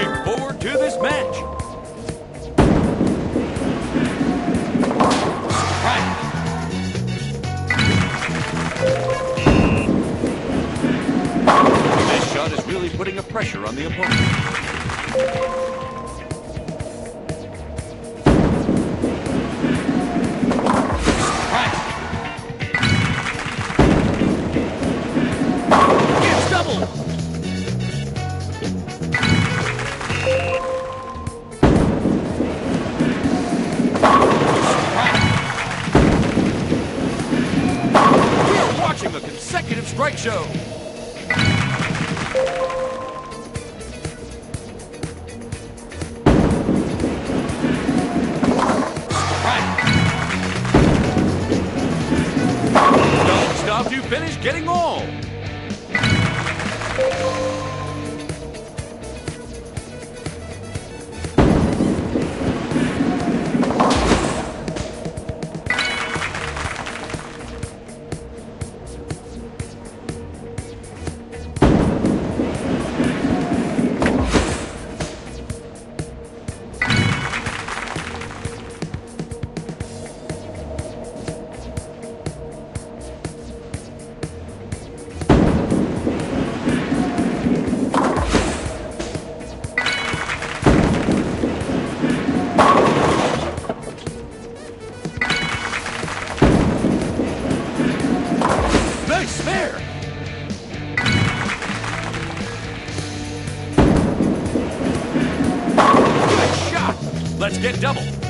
Looking forward to this match. Right. This shot is really putting a pressure on the opponent. A consecutive strike show. Right. Don't stop to finish getting all. Nice fair. Good shot. Let's get double.